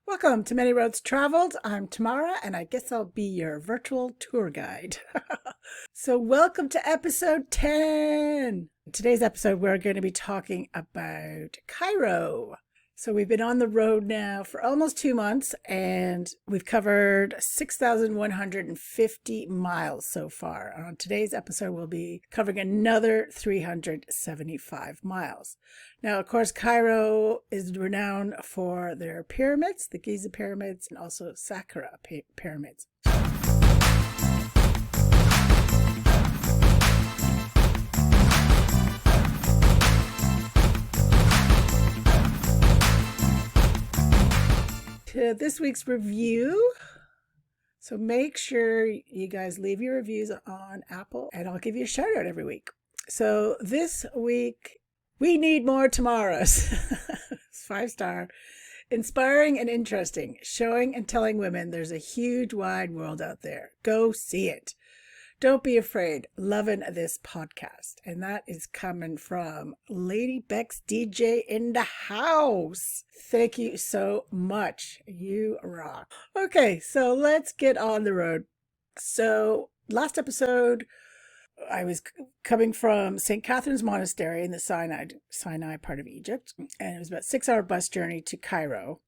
Welcome to Many Roads Traveled. I'm Tamara, and I guess I'll be your virtual tour guide. So, welcome to episode 10. In today's episode, we're going to be talking about Cairo. So, we've been on the road now for almost 2 months, and we've covered 6,150 miles so far. On today's episode, we'll be covering another 375 miles. Now, of course, Cairo is renowned for their pyramids, the Giza pyramids, and also Saqqara pyramids. To this week's review. So make sure you guys leave your reviews on Apple, and I'll give you a shout out every week. So this week, we need more Tamaras. 5-star. Inspiring and interesting. Showing and telling women there's a huge wide world out there. Go see it. Don't be afraid. Loving this podcast. And that is coming from Lady Bex DJ in the house. Thank you so much. You rock. Okay, so let's get on the road. So last episode, I was coming from St. Catherine's Monastery in the Sinai part of Egypt, and it was about a 6-hour bus journey to Cairo.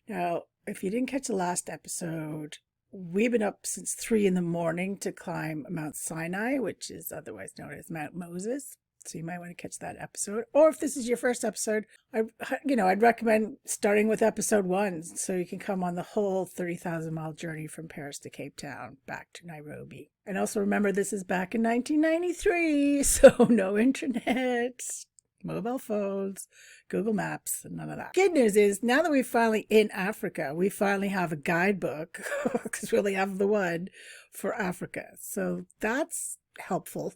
Now, if you didn't catch the last episode, we've been up since 3 in the morning to climb Mount Sinai, which is otherwise known as Mount Moses. So you might want to catch that episode. Or if this is your first episode, I'd recommend starting with episode 1 so you can come on the whole 30,000-mile journey from Paris to Cape Town back to Nairobi. And also remember, this is back in 1993, so no internet, mobile phones, Google Maps, and none of that. Good news is, now that we're finally in Africa, we finally have a guidebook, because we only have the one for Africa. So that's helpful,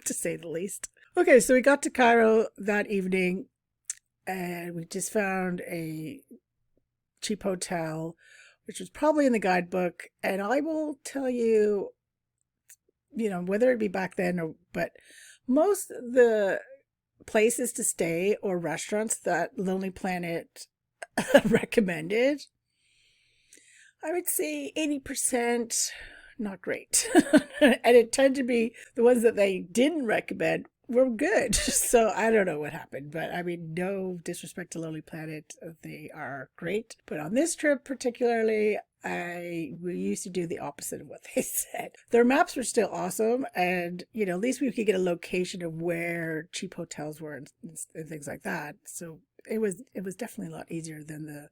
to say the least. Okay, so we got to Cairo that evening, and we just found a cheap hotel, which was probably in the guidebook. And I will tell you, whether it be back then but most of the places to stay or restaurants that Lonely Planet recommended, I would say 80% not great. And it tended to be the ones that they didn't recommend were good. So I don't know what happened, but I mean, no disrespect to Lonely Planet. They are great. But on this trip particularly, we used to do the opposite of what they said. Their maps were still awesome, and at least we could get a location of where cheap hotels were and things like that. So it was definitely a lot easier than the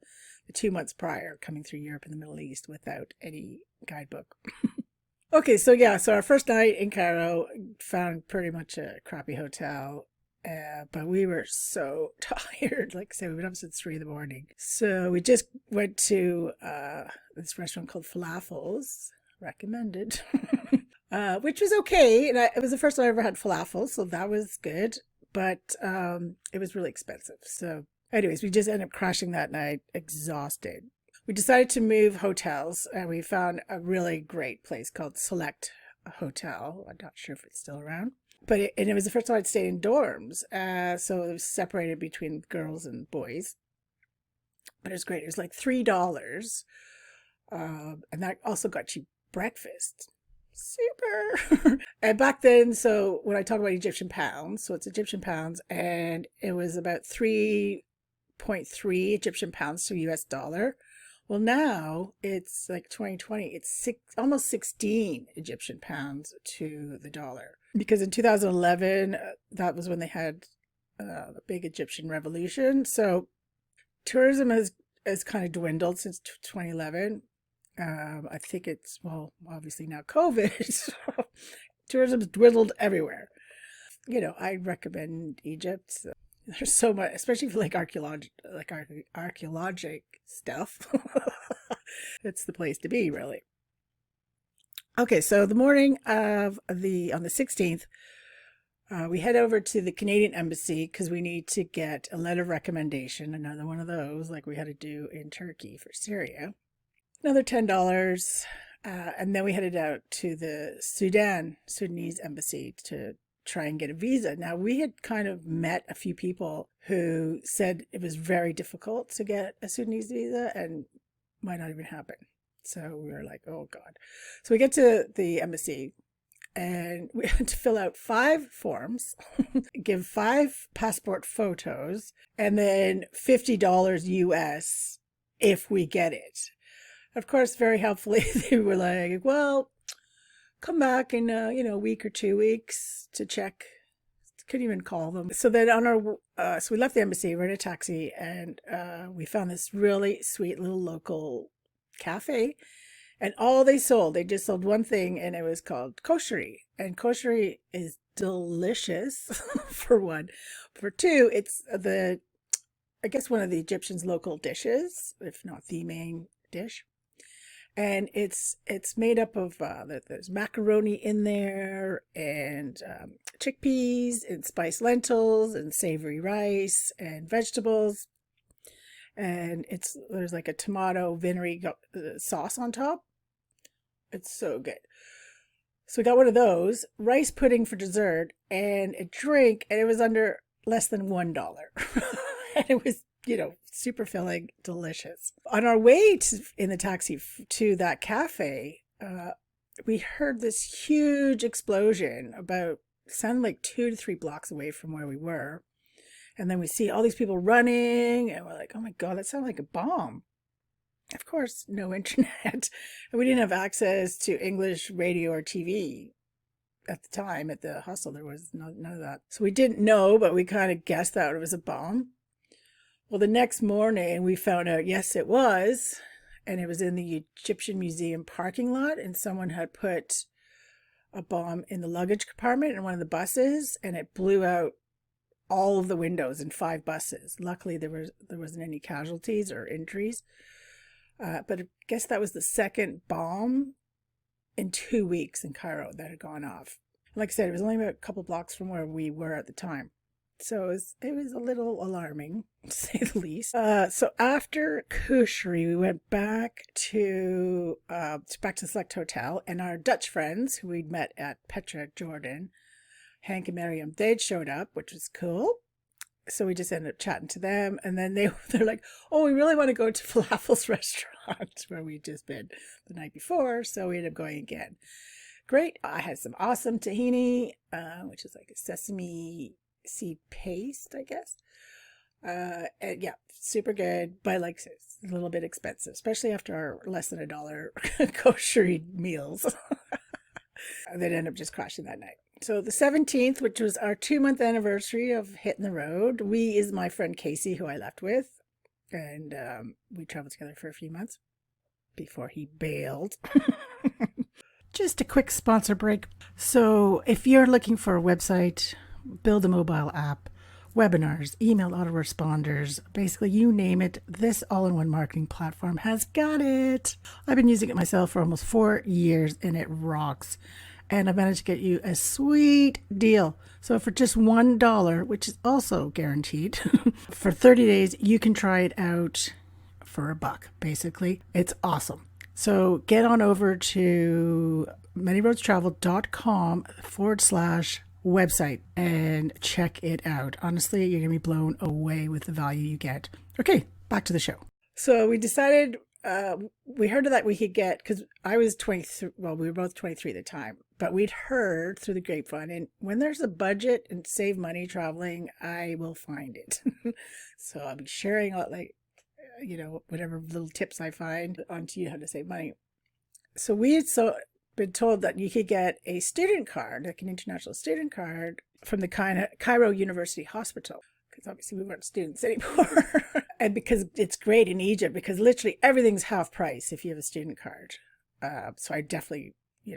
2 months prior coming through Europe and the Middle East without any guidebook. Okay, so our first night in Cairo, found pretty much a crappy hotel. But we were so tired. Like I said, we've been up since 3 in the morning. So we just went to this restaurant called Falafels, recommended, which was okay. And it was the first time I ever had falafel, so that was good. But it was really expensive. So anyways, we just ended up crashing that night, exhausted. We decided to move hotels, and we found a really great place called Select Hotel. I'm not sure if it's still around. But it was the first time I'd stayed in dorms, so it was separated between girls and boys. But it was great. It was like $3, and that also got you breakfast. Super. And back then, so when I talk about Egyptian pounds, so it's Egyptian pounds, and it was about 3.3 Egyptian pounds to US dollar. Well, now it's like 2020, it's almost 16 Egyptian pounds to the dollar. Because in 2011, that was when they had the big Egyptian revolution. So tourism has kind of dwindled since 2011. I think it's, well, obviously now COVID. Tourism's dwindled everywhere. I recommend Egypt. There's so much, especially for archaeologic stuff. It's the place to be, really. Okay, so the morning on the 16th, we head over to the Canadian Embassy because we need to get a letter of recommendation, another one of those like we had to do in Turkey for Syria. Another $10, and then we headed out to the Sudanese Embassy to try and get a visa. Now, we had kind of met a few people who said it was very difficult to get a Sudanese visa, and might not even happen. So we were like, oh God. So we get to the embassy and we had to fill out 5 forms, give 5 passport photos, and then $50 US if we get it. Of course, very helpfully, they were like, well, come back in a week or 2 weeks to check. Couldn't even call them. So then so we left the embassy, we're in a taxi, and we found this really sweet little local cafe. And all they just sold one thing, and it was called kosheri. And kosheri is delicious, for one. For two, it's I guess one of the Egyptians' local dishes, if not the main dish. And it's made up of, there's macaroni in there, and chickpeas, and spiced lentils, and savory rice, and vegetables. And there's like a tomato vinegary sauce on top. It's so good. So we got one of those, rice pudding for dessert, and a drink, and it was under less than $1. And it was, super filling, delicious. On our way in the taxi to that cafe, we heard this huge explosion sounded like 2 to 3 blocks away from where we were. And then we see all these people running, and we're like, oh my God, that sounded like a bomb. Of course, no internet. And we didn't have access to English radio or TV at the time at the hostel. There was none of that. So we didn't know, but we kind of guessed that it was a bomb. Well, the next morning we found out, yes, it was. And it was in the Egyptian Museum parking lot. And someone had put a bomb in the luggage compartment in one of the buses. And it blew out all of the windows in 5 buses. Luckily, there wasn't any casualties or injuries. But I guess that was the second bomb in 2 weeks in Cairo that had gone off. Like I said, it was only about a couple blocks from where we were at the time. So it was a little alarming, to say the least. So after Kosheri, we went back to the Select Hotel, and our Dutch friends who we'd met at Petra, Jordan, Hank and Miriam, they'd showed up, which was cool. So we just ended up chatting to them, and then they're like, oh, we really want to go to Falafel's restaurant where we'd just been the night before, so we ended up going again. Great. I had some awesome tahini, which is like a sesame seed paste, I guess. And yeah, super good, but like it's a little bit expensive, especially after our less than $1 kosheri meals. They'd end up just crashing that night. So the 17th, which was our 2-month anniversary of hitting the road, we is my friend Casey, who I left with, and we traveled together for a few months before he bailed. Just a quick sponsor break. So if you're looking for a website, build a mobile app, webinars, email autoresponders, basically you name it, this all-in-one marketing platform has got it. I've been using it myself for almost 4 years, and it rocks. And I managed to get you a sweet deal. So for just $1, which is also guaranteed, for 30 days, you can try it out for $1, basically. It's awesome. So get on over to manyroadstravel.com/website and check it out. Honestly, you're going to be blown away with the value you get. Okay, back to the show. So we decided, we heard that we could get, because I was 23, well, we were both 23 at the time, but we'd heard through the grapevine, and when there's a budget and save money traveling, I will find it. So I'll be sharing whatever little tips I find onto you how to save money. So we had been told that you could get a student card, like an international student card, from the Cairo University Hospital, because obviously we weren't students anymore. And because it's great in Egypt, because literally everything's half price if you have a student card. So I definitely,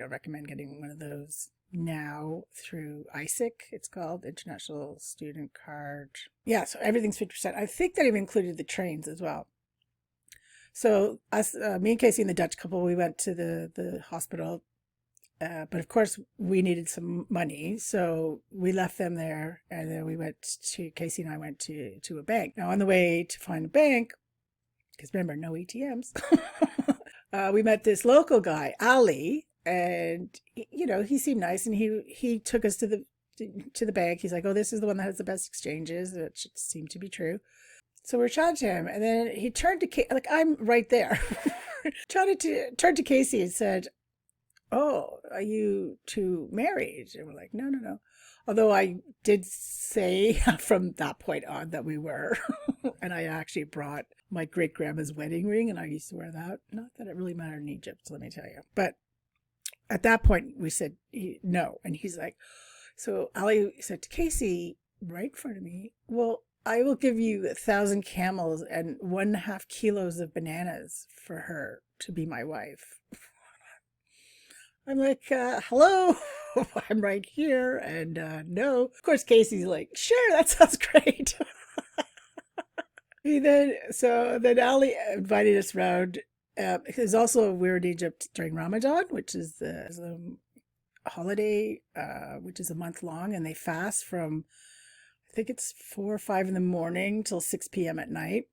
recommend getting one of those now through ISIC. It's called International Student Card. Yeah, so everything's 50%. I think that even included the trains as well. So me and Casey and the Dutch couple, we went to the hospital. But of course, we needed some money, so we left them there, and then Casey and I went to a bank. Now, on the way to find a bank, because remember, no ATMs, we met this local guy, Ali, and he seemed nice, and he took us to the bank. He's like, oh, this is the one that has the best exchanges, which seemed to be true. So we're chatting to him, and then he turned to Casey, like, I'm right there. turned to Casey and said, "Oh, are you two married?" And we're like, "No, no, no." Although I did say from that point on that we were. And I actually brought my great grandma's wedding ring, and I used to wear that. Not that it really mattered in Egypt, let me tell you. But at that point, we said no. And he's like, so Ali said to Casey, right in front of me, "Well, I will give you 1,000 camels and 1.5 kilos of bananas for her to be my wife." I'm like, hello, I'm right here. And no. Of course, Casey's like, "Sure, that sounds great." Then Ali invited us around. Because also we were in Egypt during Ramadan, which is the holiday, which is a month long, and they fast from, I think it's 4 or 5 in the morning till 6 p.m. at night.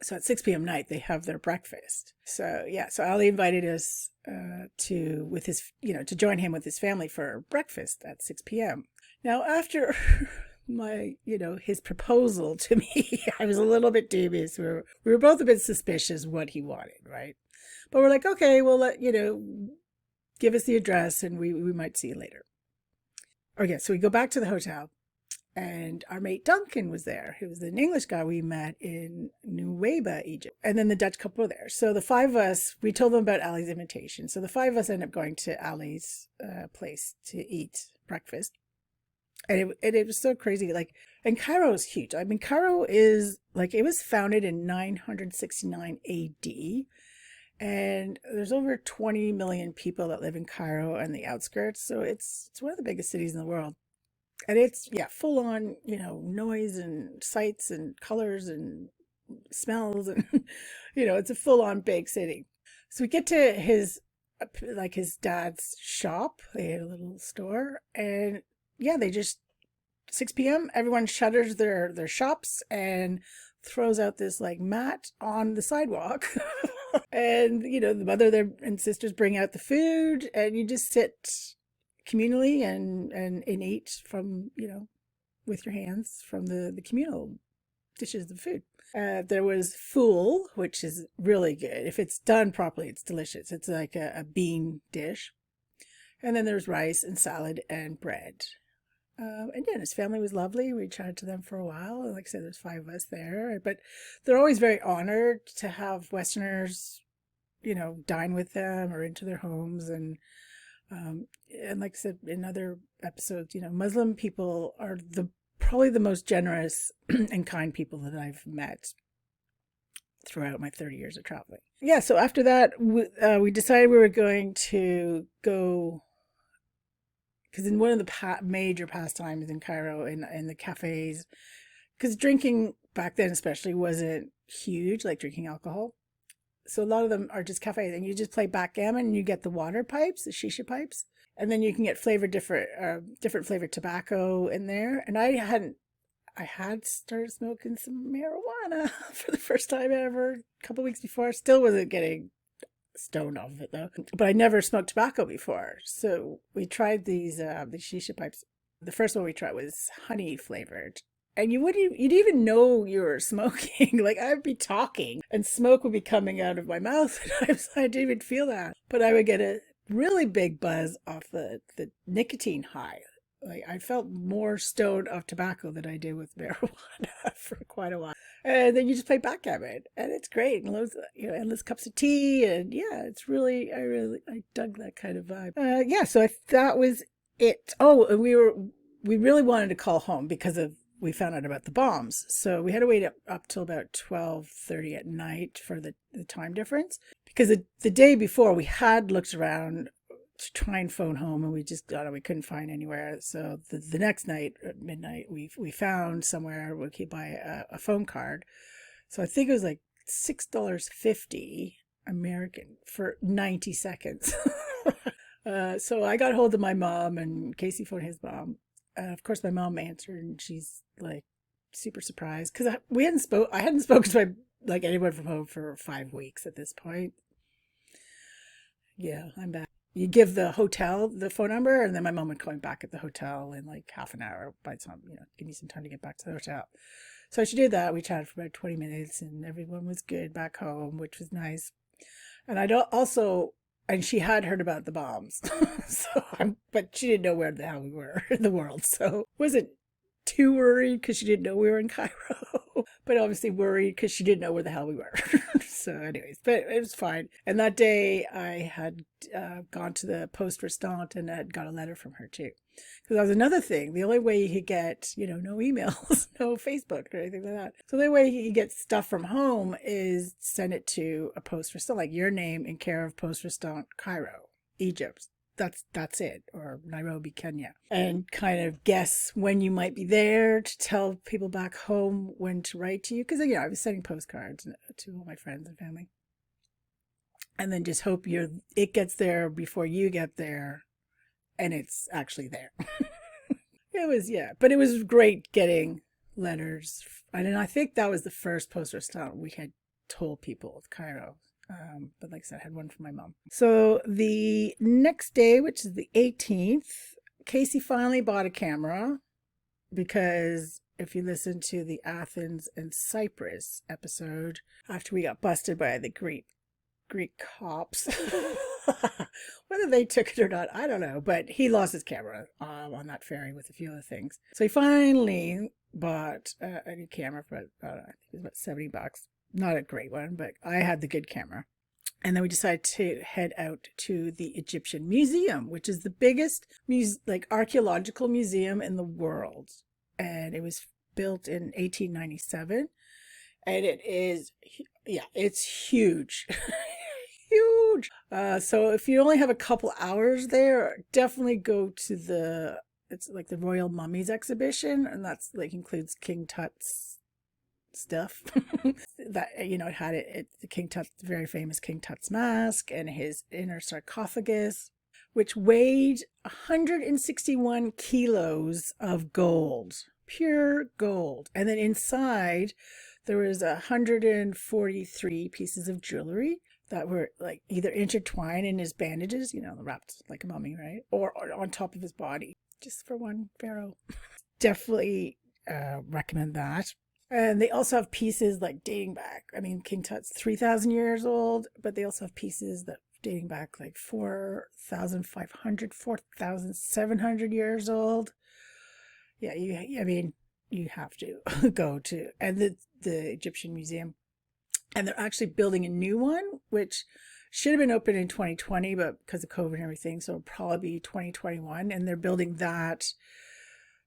So at 6 p.m. night, they have their breakfast. So yeah, so Ali invited us to join him with his family for breakfast at 6 p.m. Now, after his proposal to me, I was a little bit dubious. We were both a bit suspicious what he wanted, right? But we're like, okay, well, give us the address and we might see you later. Okay, so we go back to the hotel, and our mate Duncan was there. He was an English guy we met in Nuweiba, Egypt. And then the Dutch couple were there. So the 5 of us, we told them about Ali's invitation. So the 5 of us ended up going to Ali's place to eat breakfast. And it was so crazy. And Cairo is huge. I mean, Cairo is it was founded in 969 AD. And there's over 20 million people that live in Cairo and the outskirts. So it's one of the biggest cities in the world. And it's, full on, noise and sights and colors and smells. And, it's a full on big city. So we get to his dad's shop. They had a little store. And they just, 6 p.m., everyone shutters their shops and throws out this mat on the sidewalk. And, the mother and sisters bring out the food, and you just sit communally and eat from, with your hands from the communal dishes of food. There was fool, which is really good. If it's done properly, it's delicious. It's like a bean dish. And then there's rice and salad and bread. And his family was lovely. We chatted to them for a while. Like I said, there's 5 of us there. But they're always very honored to have Westerners, dine with them or into their homes. And like I said in other episodes, Muslim people are probably the most generous and kind people that I've met throughout my 30 years of traveling. Yeah, so after that, we decided we were going to go, because in one of the major pastimes in Cairo, in the cafes, because drinking back then especially wasn't huge, like drinking alcohol. So a lot of them are just cafes, and you just play backgammon, and you get the water pipes, the shisha pipes, and then you can get different flavored tobacco in there. And I had started smoking some marijuana for the first time ever a couple weeks before. I still wasn't getting stoned off of it though, but I never smoked tobacco before. So we tried these shisha pipes. The first one we tried was honey flavored. And you'd even know you were smoking. I'd be talking and smoke would be coming out of my mouth. And I didn't even feel that. But I would get a really big buzz off the nicotine high. I felt more stoned off tobacco than I did with marijuana for quite a while. And then you just play backgammon, and it's great. And loads, endless cups of tea, and it's really, I dug that kind of vibe. So that was it. Oh, and we really wanted to call home because we found out about the bombs. So we had to wait up till about 12:30 at night for the time difference. Because the day before we had looked around to try and phone home, and we just we couldn't find anywhere. So the next night at midnight, we found somewhere we could buy a phone card. So I think it was $6.50 American for 90 seconds. So I got hold of my mom, and Casey phoned his mom. Of course, my mom answered, and she's super surprised because I hadn't spoken to anyone from home for 5 weeks at this point. Yeah, I'm back. You give the hotel the phone number, and then my mom would call me back at the hotel in half an hour by the time, give me some time to get back to the hotel. So she did that. We chatted for about 20 minutes, and everyone was good back home, which was nice. And I don't also, and she had heard about the bombs. But she didn't know where the hell we were in the world. So wasn't too worried because she didn't know we were in Cairo, but obviously worried because she didn't know where the hell we were. So anyways, but it was fine. And that day I had gone to the poste restante and had got a letter from her too. Because that was another thing. The only way you could get, no emails, no Facebook or anything like that. So the only way you get stuff from home is send it to a poste restante, like your name in care of poste restante, Cairo, Egypt. That's it, or Nairobi, Kenya, and kind of guess when you might be there to tell people back home when to write to you, because I was sending postcards to all my friends and family, and then just hope it gets there before you get there, and it's actually there. It was, but it was great getting letters, and I think that was the first post restante we had told people of Cairo. But like I said, I had one from my mom. So the next day, which is the 18th, Casey finally bought a camera, because if you listen to the Athens and Cyprus episode, after we got busted by the Greek cops, whether they took it or not, I don't know, but he lost his camera on that ferry with a few other things. So he finally bought a new camera for I think it was about $70. Not a great one, but I had the good camera. And then we decided to head out to the Egyptian Museum, which is the biggest archaeological museum in the world. And it was built in 1897. And it is, it's huge. Huge. So if you only have a couple hours there, definitely go to it's like the Royal Mummies exhibition. And that's includes King Tut's stuff. That it had the King Tut, the very famous King Tut's mask, and his inner sarcophagus, which weighed 161 kilos of gold, pure gold. And then inside there was 143 pieces of jewelry that were either intertwined in his bandages, wrapped like a mummy, right, or on top of his body, just for one pharaoh. Definitely recommend that. And they also have pieces dating back. King Tut's 3,000 years old, but they also have pieces that dating back 4,500, 4,700 years old. Yeah, you have to go to the Egyptian Museum. And they're actually building a new one, which should have been open in 2020, but because of COVID and everything, so it'll probably be 2021. And they're building that.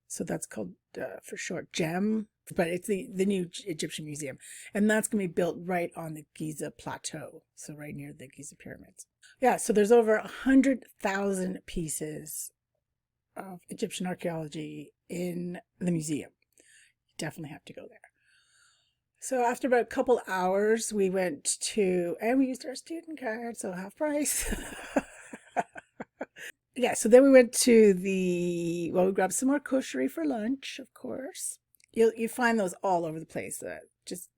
So that's called, for short, GEM. But it's the new Egyptian Museum. And that's going to be built right on the Giza Plateau. So right near the Giza Pyramids. Yeah, so there's over 100,000 pieces of Egyptian archaeology in the museum. You definitely have to go there. So after about a couple hours, we used our student card, so half price. Yeah, so then we went to we grabbed some more koshery for lunch, of course. You find those all over the place that just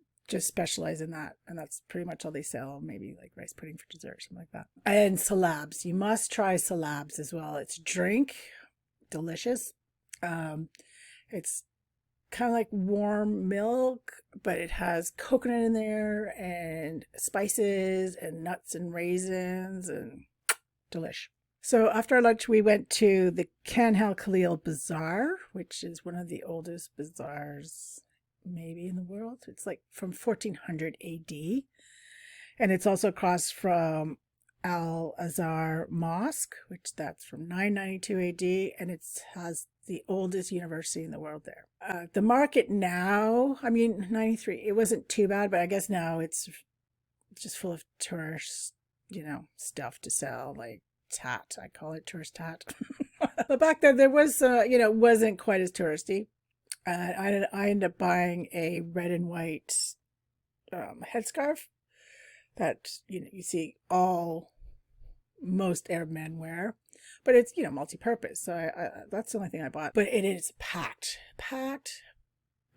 specialize in that, and that's pretty much all they sell. Maybe rice pudding for dessert or something like that. And salabs, you must try salabs as well. It's drink, delicious. It's kind of like warm milk, but it has coconut in there and spices and nuts and raisins, and delish. So after our lunch, we went to the Khan el-Khalil Bazaar, which is one of the oldest bazaars maybe in the world. It's from 1400 AD. And it's also across from Al-Azhar Mosque, which that's from 992 AD. And it has the oldest university in the world there. The market now, 93, it wasn't too bad, but I guess now it's just full of tourist, stuff to sell, tat. I call it tourist tat. But back then there was, wasn't quite as touristy. I ended up buying a red and white headscarf that, you see most Arab men wear. But it's, multi-purpose. So that's the only thing I bought. But it is packed.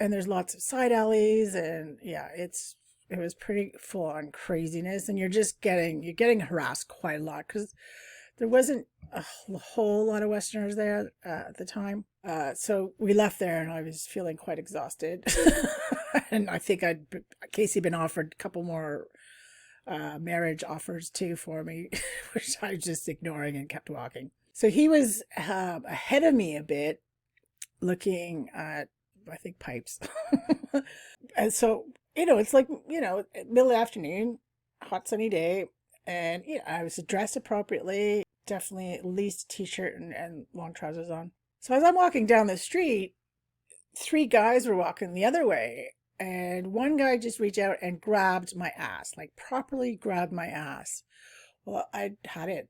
And there's lots of side alleys. And yeah, it was pretty full on craziness. And you're getting harassed quite a lot because there wasn't a whole lot of Westerners there at the time. So we left there and I was feeling quite exhausted. And I think Casey had been offered a couple more marriage offers too for me, which I was just ignoring and kept walking. So he was ahead of me a bit, looking at, I think, pipes. And so, it's like, middle of the afternoon, hot sunny day, and I was dressed appropriately, definitely at least t-shirt and long trousers on. So as I'm walking down the street, three guys were walking the other way, and one guy just reached out and grabbed my ass, like properly grabbed my ass. Well, I had it.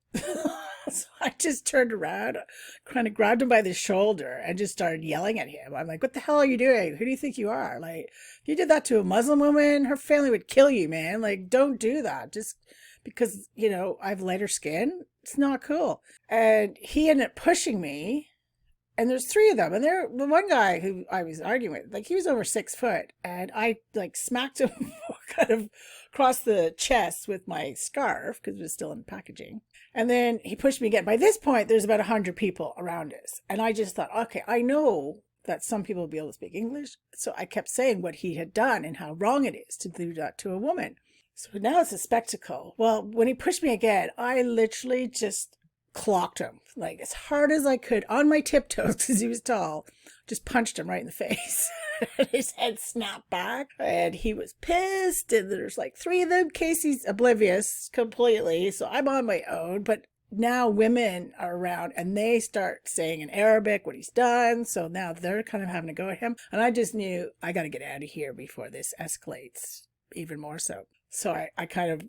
So I just turned around, kind of grabbed him by the shoulder and just started yelling at him. I'm like, what the hell are you doing? Who do you think you are? Like, if you did that to a Muslim woman, her family would kill you, man. Like, don't do that. Just because, I have lighter skin. It's not cool. And he ended up pushing me. And there's three of them. And the one guy who I was arguing with, like, he was over 6 foot. And I, like, smacked him kind of across the chest with my scarf because it was still in packaging. And then he pushed me again. By this point, there's about 100 people around us. And I just thought, okay, I know that some people will be able to speak English. So I kept saying what he had done and how wrong it is to do that to a woman. So now it's a spectacle. Well, when he pushed me again, I literally just clocked him like as hard as I could on my tiptoes because he was tall. Just punched him right in the face. His head snapped back and he was pissed. And there's like three of them. Casey's oblivious completely. So I'm on my own. But now women are around and they start saying in Arabic what he's done. So now they're kind of having to go at him. And I just knew I got to get out of here before this escalates even more so. So I kind of,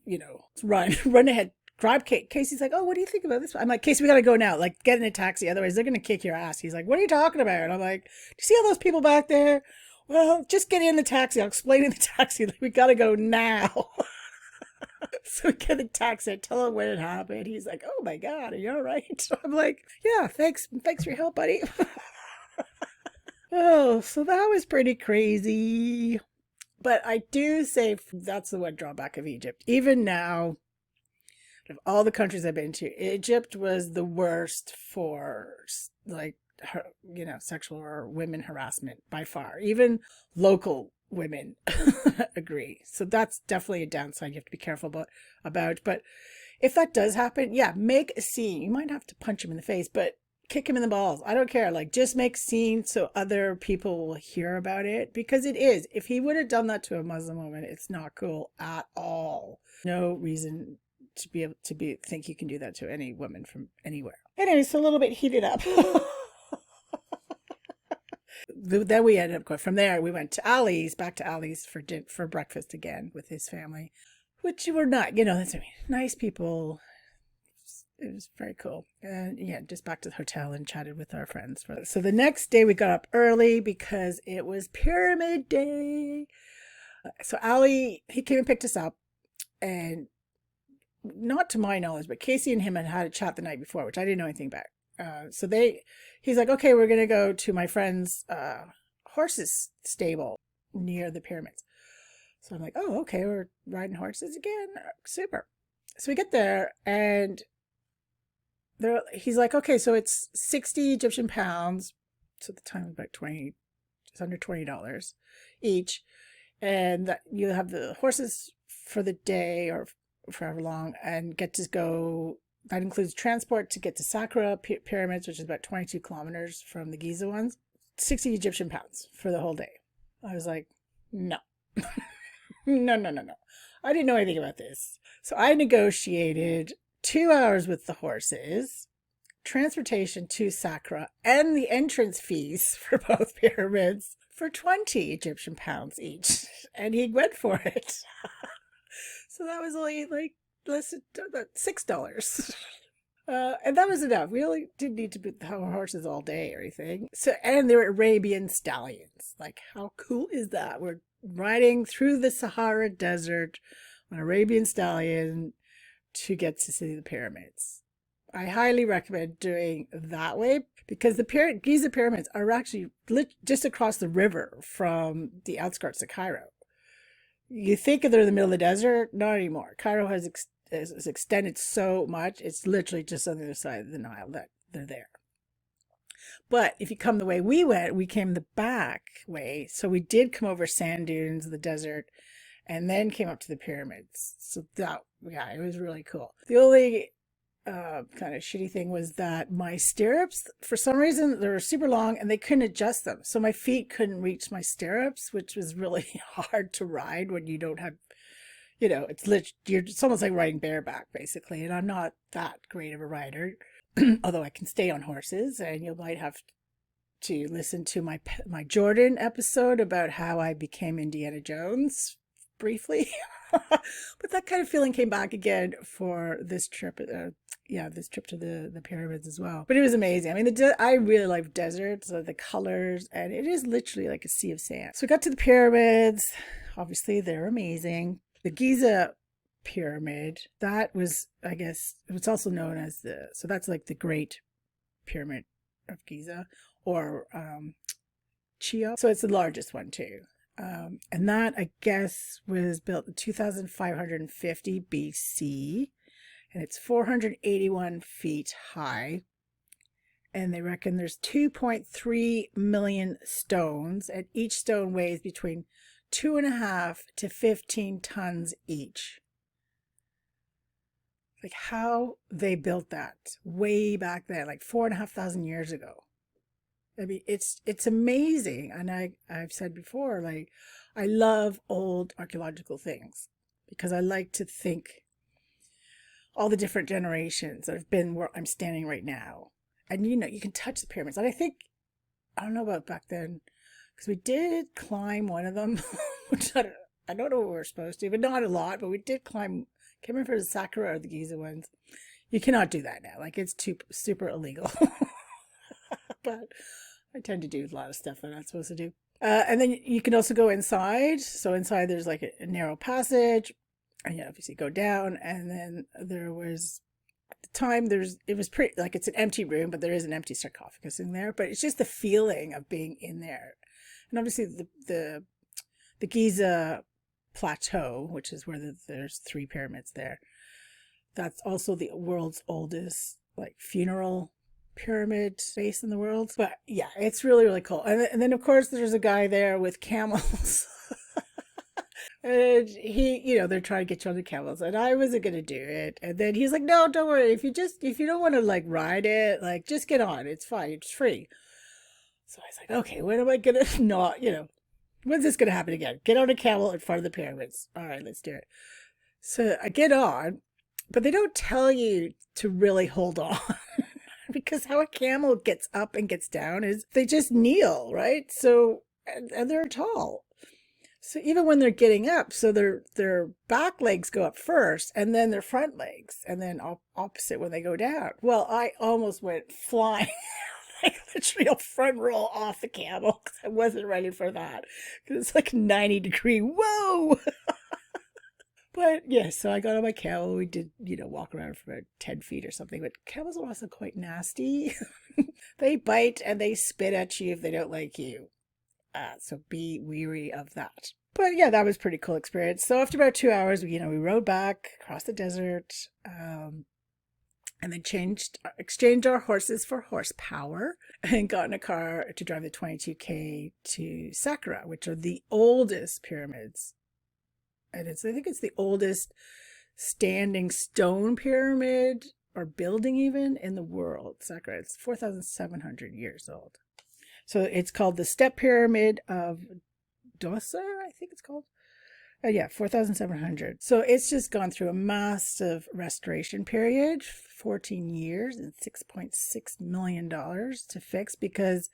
run ahead. Grab Kate. Casey's like, oh, what do you think about this? I'm like, Casey, we got to go now. Like, get in a taxi. Otherwise, they're going to kick your ass. He's like, what are you talking about? And I'm like, do you see all those people back there? Well, just get in the taxi. I'll explain in the taxi. Like, we got to go now. So we get in the taxi. I tell him when it happened. He's like, oh my God, are you all right? So I'm like, yeah, thanks. Thanks for your help, buddy. Oh, so that was pretty crazy. But I do say that's the one drawback of Egypt. Even now, of all the countries I've been to, Egypt was the worst for like, sexual or women harassment by far. Even local women agree. So that's definitely a downside you have to be careful about. But if that does happen, yeah, make a scene. You might have to punch him in the face, but kick him in the balls. I don't care. Like, just make scenes so other people will hear about it, because it is. If he would have done that to a Muslim woman, it's not cool at all. No reason to be able to think you can do that to any woman from anywhere. Anyway, it's a little bit heated up. Then we ended up going from there. We went to Ali's, back to Ali's for breakfast again with his family, which were not, that's nice people. It was very cool. And yeah, just back to the hotel and chatted with our friends. So the next day we got up early because it was Pyramid Day. So Ali, he came and picked us up, and not to my knowledge, but Casey and him had a chat the night before, which I didn't know anything about. So he's like, okay, we're going to go to my friend's horses stable near the pyramids. So I'm like, oh, okay, we're riding horses again. Super. So we get there, and he's like, okay, so it's 60 Egyptian pounds. So at the time, about just under $20 each. And that you have the horses for the day or for however long, and get to go. That includes transport to get to Saqqara pyramids, which is about 22 kilometers from the Giza ones. 60 Egyptian pounds for the whole day. I was like, no. No. I didn't know anything about this. So I negotiated 2 hours with the horses, transportation to Saqqara, and the entrance fees for both pyramids for 20 Egyptian pounds each. And he went for it. So that was only like less than $6. And that was enough. We really didn't need to put our horses all day or anything. So, and they were Arabian stallions. Like, how cool is that? We're riding through the Sahara Desert on Arabian stallion to get to see the pyramids. I highly recommend doing that way, because the Giza pyramids are actually just across the river from the outskirts of Cairo. You think they're in the middle of the desert? Not anymore. Cairo has extended so much. It's literally just on the other side of the Nile that they're there. But if you come the way we went, we came the back way. So we did come over sand dunes, the desert, and then came up to the pyramids. So that, yeah, it was really cool. The only kind of shitty thing was that my stirrups, for some reason, they were super long and they couldn't adjust them. So my feet couldn't reach my stirrups, which was really hard to ride when you don't have, it's almost like riding bareback basically. And I'm not that great of a rider, although I can stay on horses, and you might have to listen to my Jordan episode about how I became Indiana Jones briefly. But that kind of feeling came back again for this trip. This trip to the pyramids as well. But it was amazing. I mean, I really like deserts, the colors, and it is literally like a sea of sand. So we got to the pyramids. Obviously, they're amazing. The Giza pyramid, that was, I guess, it's also known as so that's like the Great Pyramid of Giza, or Cheops. So it's the largest one too. And that, I guess, was built in 2550 BC, and it's 481 feet high. And they reckon there's 2.3 million stones, and each stone weighs between 2.5 to 15 tons each. Like how they built that way back then, like 4,500 years ago. I mean, it's amazing. And I've said before, like, I love old archaeological things because I like to think all the different generations that have been where I'm standing right now. And, you can touch the pyramids. And I don't know about back then, because we did climb one of them, which I don't know what we're supposed to, but not a lot, but we did climb, I can't remember if it was the Saqqara or the Giza ones. You cannot do that now. Like, it's super illegal. But I tend to do a lot of stuff that I'm not supposed to do. And then you can also go inside. So inside there's like a narrow passage, and you obviously go down. And then there was, at the time, it was pretty, like, it's an empty room, but there is an empty sarcophagus in there. But it's just the feeling of being in there. And obviously the Giza plateau, which is where there's 3 pyramids there. That's also the world's oldest, like, funeral pyramid base in the world. But yeah, it's really, really cool. And then of course there's a guy there with camels. And they're trying to get you on the camels, and I wasn't gonna do it. And then he's like, no, don't worry, if you don't want to like ride it, like, just get on, it's fine, it's free. So I was like, okay, when am I gonna not, when's this gonna happen again? Get on a camel in front of the pyramids. All right, let's do it. So I get on, but they don't tell you to really hold on. Because how a camel gets up and gets down is they just kneel, right? So, and they're tall. So even when they're getting up, so their back legs go up first, and then their front legs, and then opposite when they go down. Well, I almost went flying, like literally a front roll off the camel, because I wasn't ready for that. Because it's like 90-degree, whoa! But yeah, so I got on my camel. We did, walk around for about 10 feet or something. But camels are also quite nasty. They bite and they spit at you if they don't like you. So be weary of that. But yeah, that was a pretty cool experience. So after about 2 hours, we rode back across the desert, and then exchanged our horses for horsepower, and got in a car to drive the 22K to Saqqara, which are the oldest pyramids. And I think it's the oldest standing stone pyramid or building even in the world. Saqqara, it's 4,700 years old. So it's called the Step Pyramid of Djoser, I think it's called. 4,700. So it's just gone through a massive restoration period, 14 years and $6.6 million to fix because,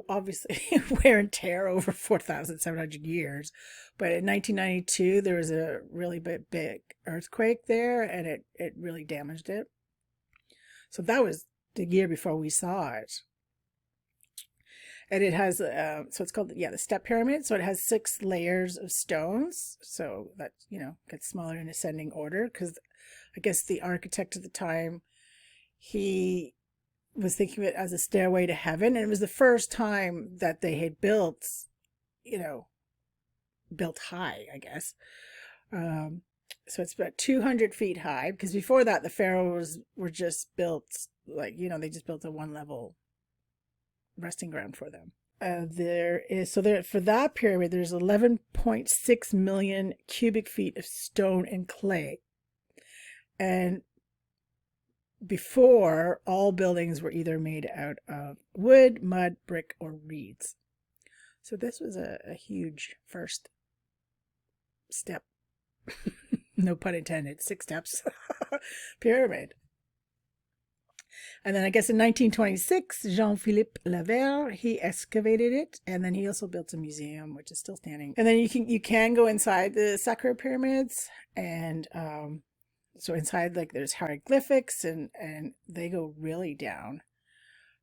obviously wear and tear over 4,700 years. But in 1992, there was a really big earthquake there, and it really damaged it. So that was the year before we saw it. And it has, so it's called, the Step Pyramid. So it has 6 layers of stones. So that, gets smaller in ascending order, because I guess the architect at the time, he was thinking of it as a stairway to heaven. And it was the first time that they had built high, I guess. So it's about 200 feet high, because before that, the pharaohs were just built, like, they just built a 1-level resting ground for them. For that pyramid, there's 11.6 million cubic feet of stone and clay. And before, all buildings were either made out of wood, mud, brick, or reeds. So this was a huge first step. No pun intended, 6 steps pyramid. And then I guess in 1926, Jean-Philippe Laver, he excavated it, and then he also built a museum, which is still standing. And then you can go inside the Saqqara pyramids, and so inside, like, there's hieroglyphics, and they go really down.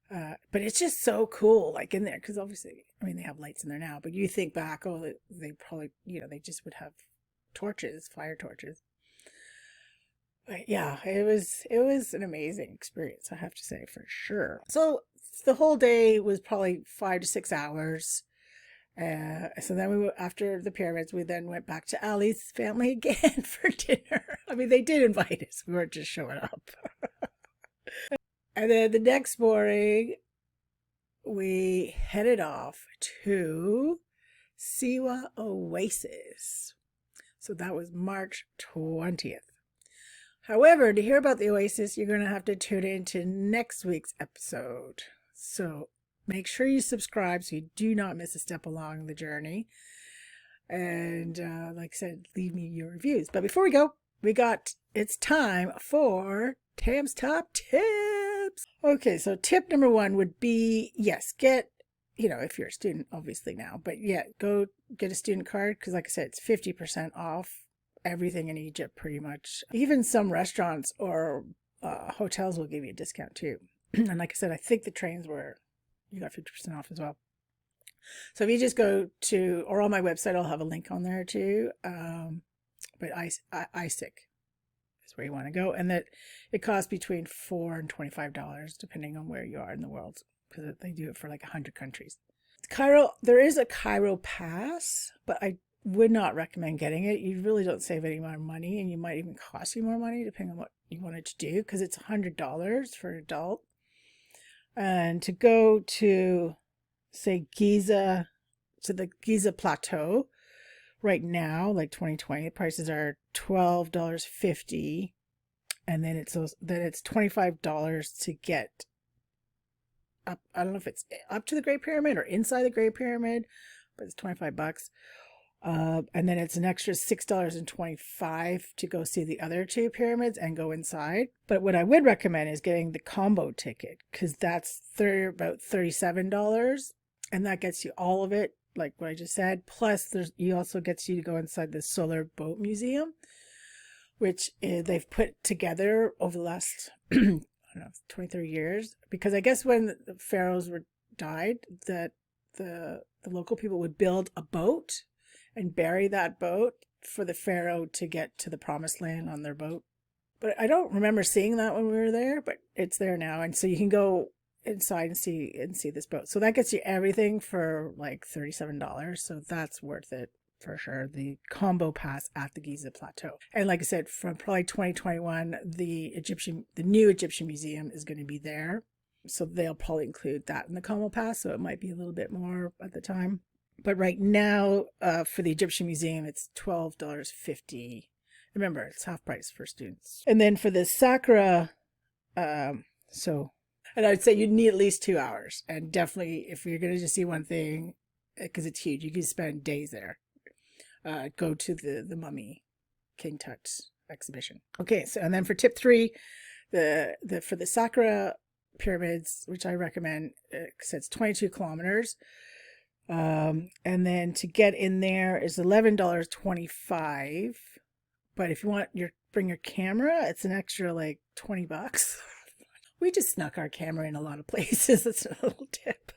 But it's just so cool, like, in there, because obviously, I mean, they have lights in there now, but you think back, oh, they probably, they just would have torches, fire torches. But yeah, it was an amazing experience, I have to say, for sure. So the whole day was probably 5 to 6 hours. So then after the pyramids, we then went back to Ali's family again for dinner. I mean, they did invite us. We weren't just showing up. And then the next morning, we headed off to Siwa Oasis. So that was March 20th. However, to hear about the Oasis, you're going to have to tune in to next week's episode. So make sure you subscribe so you do not miss a step along the journey. And like I said, leave me your reviews. But before we go, it's time for Tam's Top Tips. Okay, so tip number 1 would be, yes, get, if you're a student, obviously now, but yeah, go get a student card, because like I said, it's 50% off everything in Egypt pretty much. Even some restaurants or hotels will give you a discount too. And like I said, I think the trains you got 50% off as well. So if you just go to, or on my website, I'll have a link on there too. But ISIC is where you want to go. And that it costs between $4 and $25 depending on where you are in the world, because they do it for like 100 countries. Cairo, there is a Cairo pass, but I would not recommend getting it. You really don't save any more money, and you might even cost you more money depending on what you wanted to do, because it's $100 for an adult. And to go to, say, Giza, to the Giza Plateau right now, like 2020, the prices are $12.50, and then it's $25 to get up. I don't know if it's up to the Great Pyramid or inside the Great Pyramid, but it's $25. And then it's an extra $6.25 to go see the other 2 pyramids and go inside. But what I would recommend is getting the combo ticket, because that's about $37, and that gets you all of it, like what I just said. Plus, you also gets you to go inside the Solar Boat Museum, which they've put together over the last I don't know, 20, 30 years. Because I guess when the pharaohs died, that the local people would build a boat and bury that boat for the pharaoh to get to the promised land on their boat. But I don't remember seeing that when we were there, but it's there now. And so you can go inside and see this boat. So that gets you everything for like $37. So that's worth it for sure. The combo pass at the Giza Plateau. And like I said, from probably 2021, the new Egyptian museum is going to be there. So they'll probably include that in the combo pass. So it might be a little bit more at the time. But right now, for the Egyptian Museum, it's $12.50. Remember, it's half price for students. And then for the Saqqara, and I'd say you'd need at least 2 hours. And definitely, if you're going to just see one thing, because it's huge, you can spend days there. Go to the Mummy King Tut exhibition. Okay, so and then for tip 3, for the Saqqara pyramids, which I recommend, because it's 22 kilometers. And then to get in there is $11.25. But if you want bring your camera, it's an extra like $20. We just snuck our camera in a lot of places. It's a little tip.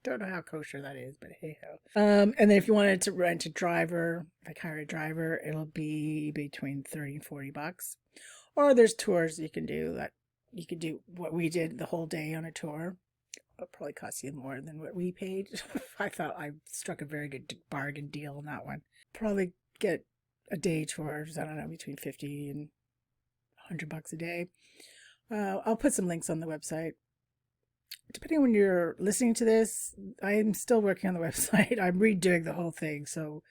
Don't know how kosher that is, but hey ho. And then if you wanted to rent a driver, like hire a driver, it'll be between $30 and $40. Or there's tours you can do that. You could do what we did the whole day on a tour. It'll probably cost you more than what we paid. I thought I struck a very good bargain deal on that one. Probably get a day tours, I don't know, between $50 and $100 a day. I'll put some links on the website. depending on when you're listening to this, I'm still working on the website. I'm redoing the whole thing, so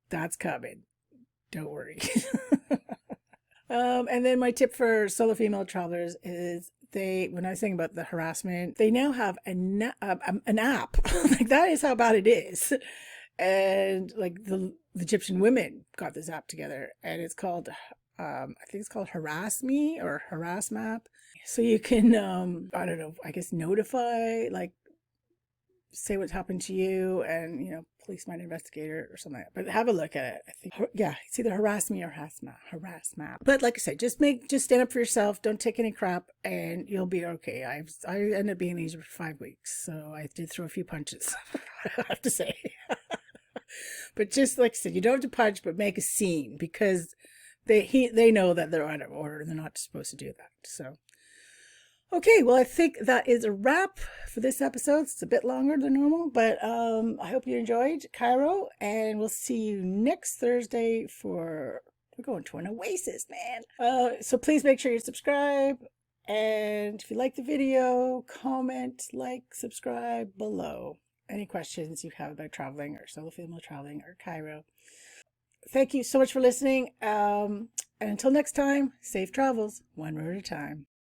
that's coming. Don't worry. And then my tip for solo female travelers is when I was thinking about the harassment, they now have an app. Like, that is how bad it is. And like the Egyptian women got this app together, and it's called, I think it's called Harass Me or Harass Map. So you can, I don't know, I guess notify, like, say what's happened to you, and policeman investigator or something like that. But have a look at it. I think, yeah, it's either Harass Me or Harass Map. But like I said, just stand up for yourself. Don't take any crap, and you'll be okay. I ended up being in Egypt for 5 weeks, so I did throw a few punches. I have to say. But just like I said, you don't have to punch, but make a scene, because they know that they're out of order. They're not supposed to do that. So. Okay, well, I think that is a wrap for this episode. It's a bit longer than normal, but I hope you enjoyed Cairo, and we'll see you next Thursday we're going to an oasis, man. So please make sure you subscribe, and if you like the video, comment, like, subscribe below. Any questions you have about traveling or solo female traveling or Cairo. Thank you so much for listening, and until next time, safe travels, one road at a time.